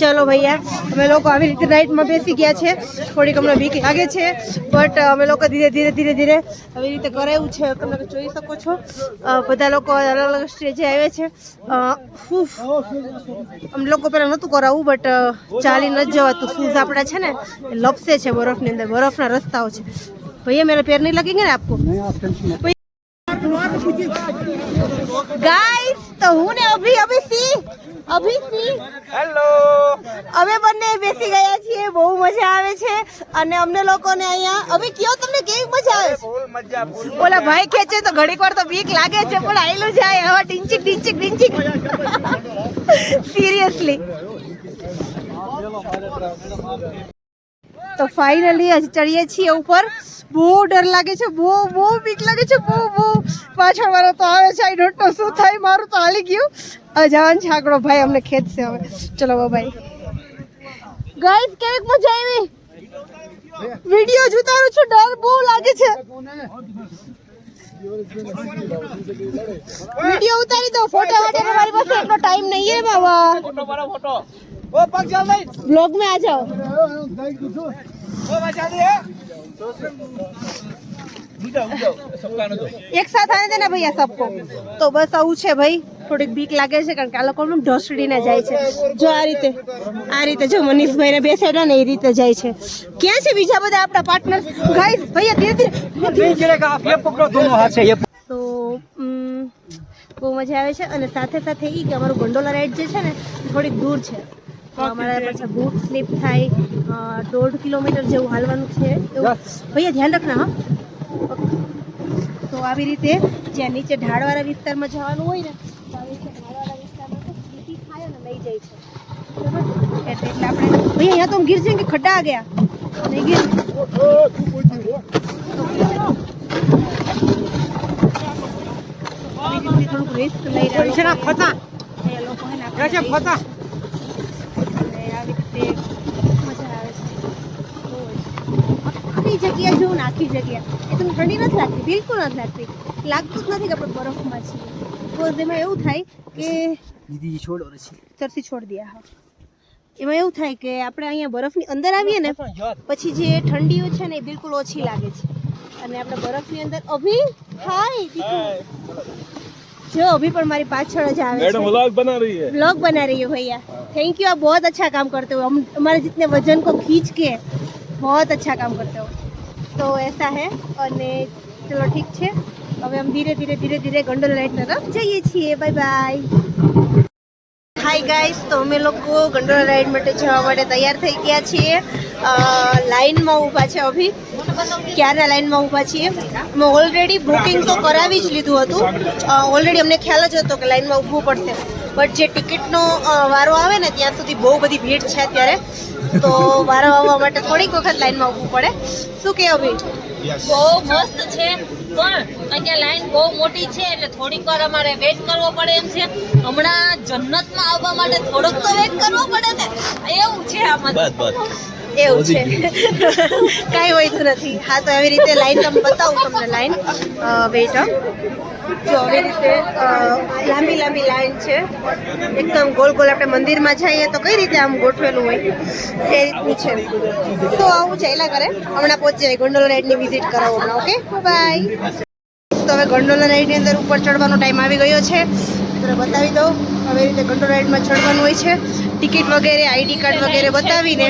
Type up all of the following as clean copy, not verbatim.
ચલો ભૈયા, અમે લોકો આવી રીતે રાઈડમાં બેસી ગયા છે. થોડીક અમને બીક લાગે છે, બટ અમે લોકો ધીરે ધીરે આવી રીતે કરાયું છે. તમે જોઈ શકો છો બધા લોકો અલગ અલગ સ્ટેજે આવે છે. અમને લોકો પહેલાં નહોતું કરાવવું, બટ ચાલી નથી જવાતું. શૂઝ આપણા છે ને લપસે છે બરફની અંદર, બરફના રસ્તાઓ છે. भैया मेरा पैर नहीं लगेंगे ना आपको? गाइस तो હું ને અભી હેલો અમે બંને બેસી ગયા છીએ. બહુ મજા આવે છે અને અમને લોકોને અહીંયા અભી કયો તમને કેવી મજા આવે છે? ફૂલ મજા. ઓલા ભાઈ ખેંચે તો ઘડીક વાર તો બીક લાગે છે, પણ આયલું જાય હવે ડિંચિક સિરિયસલી. તો ફાઇનલી આજે ચડીએ છીએ ઉપર. બહુ ડર લાગે છે, બહુ બીક લાગે છે, બહુ પાછળ વાળો તો આવે છે. આઈ ડોન્ટ નો શું થાય, મારું તો હાલી ગયું. જવાન છાકડો ભાઈ અમને ખેંચશે હવે. ચલો બાય ગાઈસ, કેવી મજા આવી? વિડિયો જ ઉતારું છું, ડર બહુ લાગે છે. વિડિયો ઉતારી દો, ફોટો માટે हमारे पास इतना टाइम नहीं है बाबा. फोटो बड़ा फोटो वो पग चल नहीं ब्लॉग में आ जाओ. वो बचा दिए एक साथ आने देना भैया सबको. तो बस આવું છે ભાઈ. થોડીક બીક લાગે છે કારણ કે આ લોકો ઢસડીને જાય છે. જો આ રીતે જો મનીષભાઈ ને બેસેડા ને એ રીતે જાય છે. ક્યાં છે બીજા બધા આપણા પાર્ટનર્સ? ગાઈસ ભૈયા ધીરે પકડો દોનો હાથ છે. તો બહુ મજા આવે છે. અને સાથે સાથે એ કે અમારું ગોંડોલા રાઈડ જે છે ને થોડીક દૂર છે. અમારા પાછા બૂટ સ્લીપ થાય. 1.5 કિલોમીટર જેવું હાલવાનું છે. ભૈયા ધ્યાન રાખના. હા, તો આવી રીતે જ્યાં નીચે ઢાળવાળા વિસ્તારમાં જવાનું હોય ને, તો આવી રીતે ઢાળવાળા વિસ્તારમાં સ્લીપી થાય અને લઈ જાય છે. બરાબર? એટલે આપણે ભૈયા અહીંયા તો ગીર છે કે ખड्डा आ गया नहीं गिर. થોડુંક રિસ્ક લઈ રહ્યા છે ફતા એ લોકો હે ને ફતા. જગ્યા જોઉં ને આખી જગ્યા એકદમ ઠંડી નથી લાગતી, બિલકુલ નથી લાગતું જ નથી કે આપણે બરફમાં છીએ. તો એમાં એવું થાય કે ચરસી છોડ દિયા. હા, એમાં એવું થાય કે આપણે અહીંયા બરફની અંદર આવીએ ને પછી જે ઠંડીઓ છે ને એ બિલકુલ ઓછી લાગે છે. અને આપણે બરફની અંદર અભી जो अभी पर हमारी पाछड़ जा रही है, व्लॉग बना रही है भैया. थैंक यू, आप बहुत अच्छा काम करते हो. हम हमारे जितने वजन को खींच के बहुत अच्छा काम करते हो. तो ऐसा है. અને ચલો ઠીક છે, હવે हम धीरे धीरे ગોંડોલા રાઈડ તરફ જઈએ છીએ. બાય. હાય ગાઈસ, તો અમે લોકો ગોંડોલા રાઈડ માટે જવા માટે તૈયાર થઈ ગયા છીએ. લાઈનમાં ઊભા છે. અભી ક્યારના લાઈનમાં ઊભા છીએ. અમે ઓલરેડી બુકિંગ તો કરાવી જ લીધું હતું. ઓલરેડી અમને ખ્યાલ જ હતો કે લાઈનમાં ઊભવું પડશે. બટ જે ટિકિટનો વારો આવે ને ત્યાં સુધી બહુ બધી ભીડ છે અત્યારે. તો વારો આવવા માટે થોડીક વખત લાઈનમાં ઊભવું પડે. શું કહે અભી? બહુ મસ્ત છે, પણ અહીંયા લાઈન બહુ મોટી છે એટલે થોડીક વાર અમારે વેઇટ કરવો પડે એમ છે. હમણાં જન્નતમાં આવવા માટે થોડોક તો વેઇટ કરવો પડે ને, એવું છે આમાં. એવું છે, કાંઈ હોતું નથી. હા, તો એવી રીતે લાઈન તમે બતાવું તમને લાઈન. વેઇટ જો આવી રીતે લાંબી લાઈન છે. એકદમ ગોલ આપણે મંદિરમાં જઈએ તો કઈ રીતે આમ ગોઠવેલું હોય એ રીતનું છે. તો આવું ચાલ્યા કરે. હમણાં પહોંચી જાય. ગોંડોલા રાઈડની વિઝિટ કરાવો હમણાં. Okay, bye. તો હવે ગોંડોલા રાઈડની અંદર ઉપર ચડવાનો ટાઈમ આવી ગયો છે. તમને બતાવી દઉં. આવી રીતે ગોંડોલા રાઈડમાં ચડવાનું હોય છે. ટિકિટ વગેરે, આઈડી કાર્ડ વગેરે બતાવીને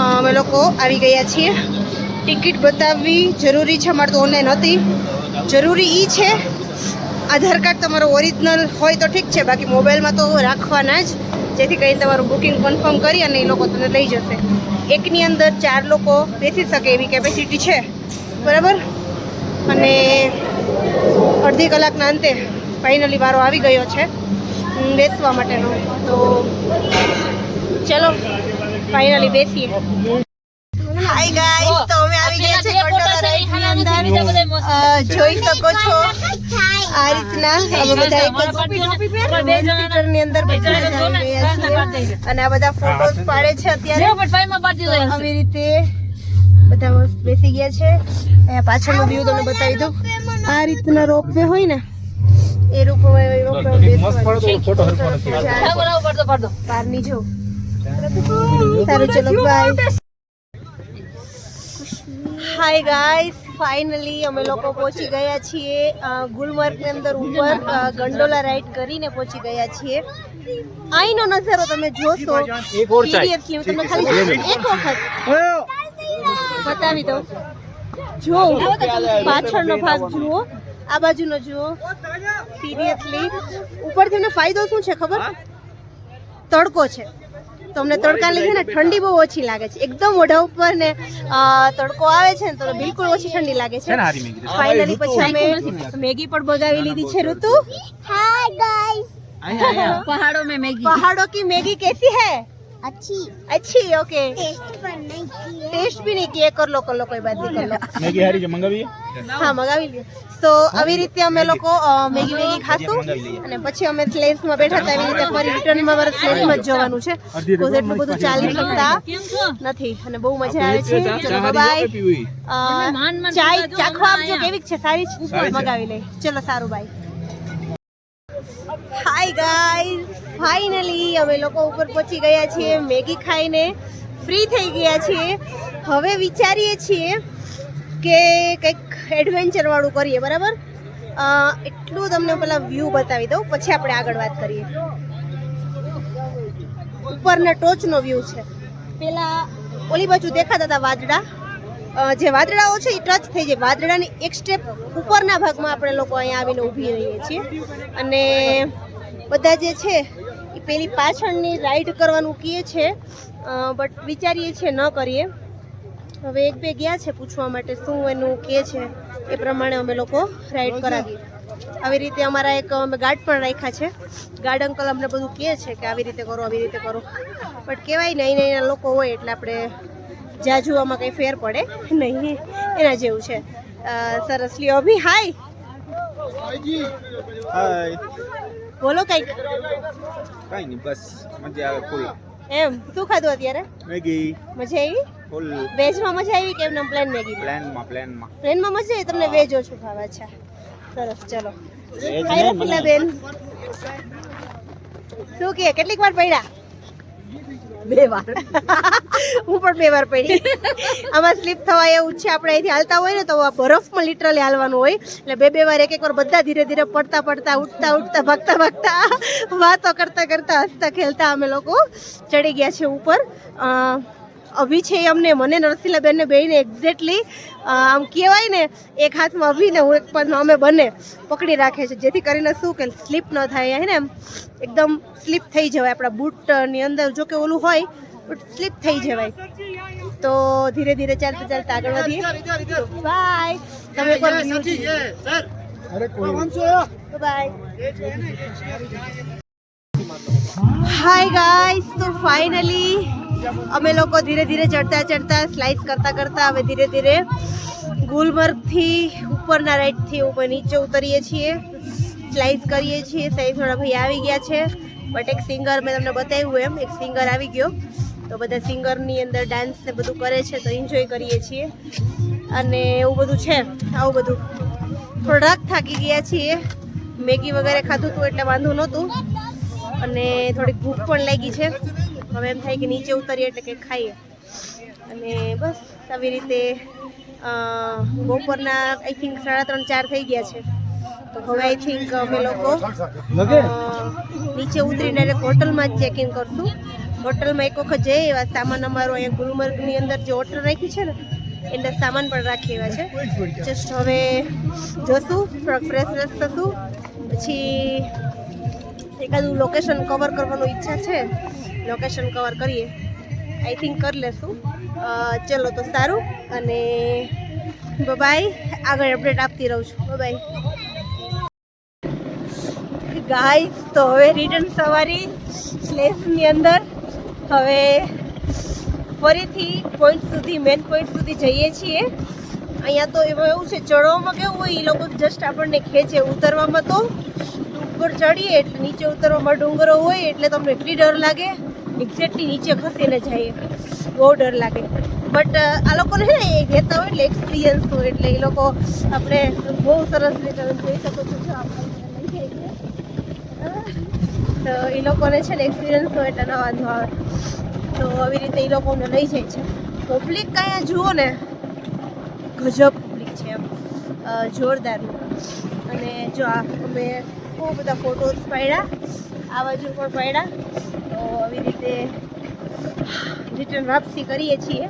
અમે લોકો આવી ગયા છીએ. ટિકિટ બતાવવી જરૂરી છે. અમારે તો ઓનલાઈન હતી. જરૂરી એ છે આધાર કાર્ડ તમારો ઓરિજિનલ હોય તો ઠીક છે, બાકી મોબાઈલમાં તો રાખવાના જ, જેથી કરીને તમારું બુકિંગ કન્ફર્મ કરી અને એ લોકો તમને લઈ જશે. એકની અંદર 4 લોકો બેસી શકે એવી કેપેસિટી છે. બરાબર? અને અડધી કલાકના અંતે ફાઇનલી વારો આવી ગયો છે બેસવા માટેનો. તો ચલો ફાઇનલી બેસીએ. હાય ગાઈસ, તો અમે આવી ગયા છે ગોંડોલા રાઈડની અંદર. જોઈ શકો છો આ રીતના અમે બધા એક સીટરની અંદર બેસી ગયા છીએ અને આ બધા ફોટોસ પાડે છે અત્યારે. આવી રીતે બધા મસ્ત બેસી ગયા છે. અહીંયા પાછળનો વ્યૂ તમને બતાવી દઉં. આ રીતના રોપવે હોય ને એ રૂપમાં એવો મસ્ત પડો તો ફોટો હરખો નથી આવતો. બરાબર પડતો બહારની જો સારું ચલો બાય. હાય ગાઈસ, ફાઇનલી અમે લોકો પહોંચી ગયા છીએ ગુલમર્ગની અંદર ઉપર ગંડોલા રાઈડ કરીને પહોંચી ગયા છીએ. અહીંનો નજારો તમે જોશો સિરિયસલી હું તમને ખાલી એક વખત બતાવી દઉં. જો પાછળનો ભાગ જુઓ, આ બાજુનો જુઓ. સિરિયસલી ઉપરથી એનો ફાયદો શું છે ખબર? તડકો છે. તમને તડકા લીધે ને ઠંડી બહુ ઓછી લાગે છે. એકદમ મોઢા ઉપર ને તડકો આવે છે ને તો બિલકુલ ઓછી ઠંડી લાગે છે. ફાઇનલી પછી અમે મેગી પણ બગાવી લીધી છે. ऋतु हाय गाइस, पहाड़ों में मैगी. पहाड़ों की मैगी कैसी है? अच्छी अच्छी. ओके, टेस्ट पर नहीं की है। ટેસ્ટ भी नहीं किए. कर लो कोई बात नहीं, कर लो. મેગી હારી છે, મંગાવીએ? હા મગાવી લ્યો. તો આવી રીતે અમે લોકો મેગી ખાશું અને પછી અમે સ્લેસમાં બેઠા હતા. એવી રીતે ફરી રિટર્નમાં મારે સ્લેસમાં જ જવાનું છે. કોઈ એટલું બધું ચાલી શકતા કેમ છો? નથી અને બહુ મજા આવે છે. ચલો બાય. ચાય ચાખવા આપજો, કેવી છે? સારી જ મગાવી લે. ચલો સારું, બાય. હાય ગાઈઝ, ફાઇનલી અમે લોકો ઉપર પહોંચી ગયા છીએ. મેગી ખાઈને ફ્રી થઈ ગયા છીએ. હવે વિચારીએ છીએ કે કંઈક એડવેન્ચર વાળું કરીએ. બરાબર, એટલું તમને પેલા વ્યૂ બતાવી દઉં પછી આપણે આગળ વાત કરીએ. ઉપરના ટોચનો વ્યૂ છે. પેલા ઓલી બાજુ દેખાતા હતા વાદળા. જે વાદળાઓ છે એ ટચ થઈ જાય. વાદળાની એક સ્ટેપ ઉપરના ભાગમાં આપણે લોકો અહીંયા આવીને ઊભી રહીએ છીએ અને બધા જે છે એ પેલી પાછળની રાઈડ કરવાનું કહે છે, બટ વિચારીએ છીએ ન કરીએ. હવે એક બે ગયા છે પૂછવા માટે શું એનું કહે છે, એ પ્રમાણે અમે લોકો રાઈડ કરાવીએ. આવી રીતે અમારા એક અમે ગાર્ડ પણ રાખ્યા છે. ગાર્ડ અંકલ અમને બધું કહે છે કે આવી રીતે કરો, આવી રીતે કરો, બટ કહેવાય ને અહીંના લોકો હોય એટલે આપણે જ્યાં જોવામાં કંઈ ફેર પડે નહીં, એના જેવું છે. સરસલી અભી હાય બોલો કંઈક. કઈ નહીં, બસ મજા આવે ફૂલ. એમ શું ખાધું અત્યારે? મેગી મજા આવી? ફૂલ વેજમાં મજા આવી કે એમને પ્લેન મેગી? પ્લાનમાં પ્લેનમાં મજા આવી. તમને વેજ ઓછું ખાવા? અચ્છા સરસ. ચલો હાય રફીલા બેન, શું કહે? કેટલીક વાર પડ્યા? 2 વાર. હું પણ 2 વાર પડી. આમાં સ્લીપ થવા એવું છે. આપણે અહીંથી હાલતા હોય ને તો બરફમાં લિટરલી હાલવાનું હોય એટલે 2 વાર એક વાર બધા ધીરે ધીરે પડતા પડતા ઉઠતા ઉઠતા ભાગતા ભાગતા વાતો કરતા કરતા હસતા ખેલતા અમે લોકો ચડી ગયા છે ઉપર. અભી છે અમને, મને નરસિલા બેનને બેને એક્ઝેક્ટલી આમ કહેવાય ને એક હાથમાં અભીને હું એક હાથમાં અમે બંને પકડી રાખે છે, જેથી કરીને શું કે સ્લીપ ન થાય. હે ને એમ એકદમ સ્લીપ થઈ જવાય. આપણા બૂટની અંદર જો કે ઓલું હોય બટ સ્લીપ થઈ જવાય. તો ધીરે ધીરે ચાલતા ચાલતા આગળ વધીએ. બાય. તમે પણ બાય. હાય ગાઈસ, તો ફાઇનલી અમે લોકો ધીરે ધીરે ચડતા ચડતા સ્લાઇડ કરતા કરતા હવે ધીરે ધીરે ગુલમર્ગથી ઉપરના રાઈડથી ઉપર નીચે ઉતરીએ છીએ, સ્લાઇડ કરીએ છીએ. સહીથોડા ભાઈ આવી ગયા છે, બટ એક સિંગર મેં તમને બતાવ્યું એમ એક સિંગર આવી ગયો. તો બધા સિંગરની અંદર ડાન્સ ને બધું કરે છે તો એન્જોય કરીએ છીએ અને એવું બધું છે. આવું બધું થોડાક થાકી ગયા છીએ. મેગી વગેરે ખાધું હતું એટલે વાંધો નહોતું અને થોડીક ભૂખ પણ લાગી છે. હવે એમ થાય કે નીચે ઉતરીએ એટલે કંઈક ખાઈએ અને બસ આવી રીતે બપોરના આઈ થિંક 3:30-4 થઈ ગયા છે. તો હવે આઈ થિંક અમે લોકો નીચે ઉતરીને ડાયરેક્ટ હોટલમાં જ ચેક ઇન કરશું. હોટલમાં એક વખત જઈએ એવા સામાન અમારો અહીંયા ગુલમર્ગની અંદર જે હોટલ રાખી છે ને એના સામાન પણ રાખી એવા છે. જસ્ટ હવે જશું, થોડાક ફ્રેશ થશું, પછી એકાદું લોકેશન કવર કરવાનું ઈચ્છા છે. લોકેશન કવર કરીએ, આઈ થિંક કરી લેશું. ચલો તો સારું અને બાય. આગળ અપડેટ આપતી રહું છું. Bye guys. તો હવે રિટર્ન સવારી સ્લેસની અંદર હવે ફરીથી પોઈન્ટ સુધી મેન પોઈન્ટ સુધી જઈએ છીએ. અહીંયા તો એમાં એવું છે, ચડવામાં કેવું હોય એ લોકો જસ્ટ આપણને ખેંચે, ઉતરવામાં તો ઉપર ચડીએ એટલે નીચે ઉતરવામાં ડુંગરો હોય એટલે તમને એટલી ડર લાગે, એક્ઝેક્ટલી નીચે ખસીને જઈએ, બહુ ડર લાગે. બટ આ લોકોને છે ને એ કહેતા હોય એટલે એક્સપિરિયન્સ હોય એટલે એ લોકો આપણે બહુ સરસ રીતે જોઈ શકો છો. આપણે તો એ લોકોને છે ને એક્સપિરિયન્સ હોય એટલે ના વાંધો આવે. તો આવી રીતે એ લોકોને લઈ જાય છે. પબ્લિક કાંઈ જુઓ ને ગજબ પબ્લિક છે એમ, જોરદારનું. અને જો આ અમે બહુ બધા ફોટોસ પાડ્યા, આ બાજુ પણ પાડ્યા. તો આવી રીતે રિટર્ન વાપસી કરીએ છીએ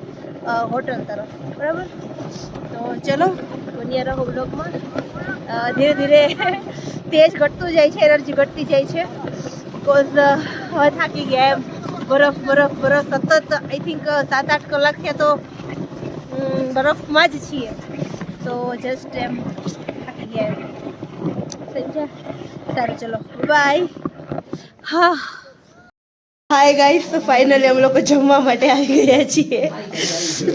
હોટલ તરફ, બરાબર. તો ચલો બન્યા રહો બ્લોગમાં. ધીરે ધીરે તેજ ઘટતું જાય છે, એનર્જી ઘટતી જાય છે, બિકોઝ હવે થાકી ગયા એમ. બરફ બરફ બરફ સતત આઈ થિંક 7-8 કલાક થયા તો બરફમાં જ છીએ. તો જસ્ટ એમ થાકી ગયા એમ, સમજ્યા? સારું ચલો બાય. હા હાય ગાઈસ, તો ફાઇનલી અમે લોકો જમવા માટે આવી ગયા છીએ.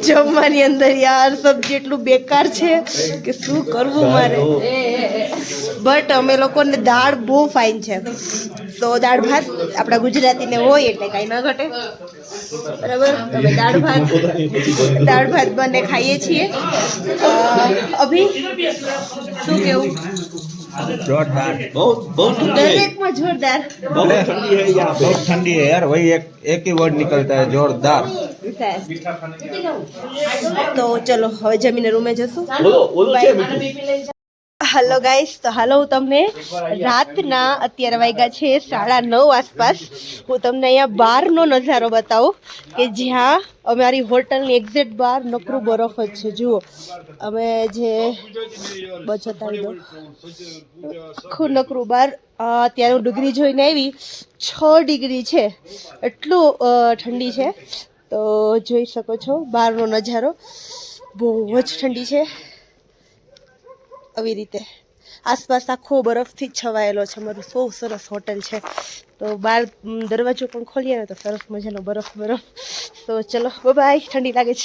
જમવાની અંદર યાર સબ્જી એટલું બેકાર છે કે શું કરવું મારે. બટ અમે લોકોને દાળ બહુ ફાઇન છે. તો દાળ ભાત આપણા ગુજરાતીને હોય એટલે કાંઈ ન ઘટે, બરાબર. અમે દાળ ભાત બંને ખાઈએ છીએ. અભી શું કેવું? जोरदार बहुत દરેકમાં જોરદાર. बहुत ठंडी है यार, वही एक ही वर्ड निकलता है, जोरदार. તો ચલો હવે જમીને રૂમે જશું. હેલો ગાઈસ, તો હાલો હું તમને રાતના અત્યારે વાગ્યા છે 9:30 આસપાસ. હું તમને અહીંયા બહારનો નજારો બતાવું કે જ્યાં અમારી હોટલની એક્ઝેક્ટ બહાર નકરું બરફ જ છે. જુઓ, અમે જે બચતાડી દો આખું નકરું બહાર. અત્યારે હું ડિગ્રી જોઈને આવી, 6 ડિગ્રી છે, એટલું ઠંડી છે. તો જોઈ શકો છો બહારનો નજારો, બહુ જ ઠંડી છે. આવી રીતે આસપાસ આખો બરફથી જ છવાયેલો છે. મારું બહુ સરસ હોટલ છે. તો બહાર દરવાજો પણ ખોલીએ ને તો સરસ મજાનો બરફ. તો ચલો બાય, ઠંડી લાગે છે.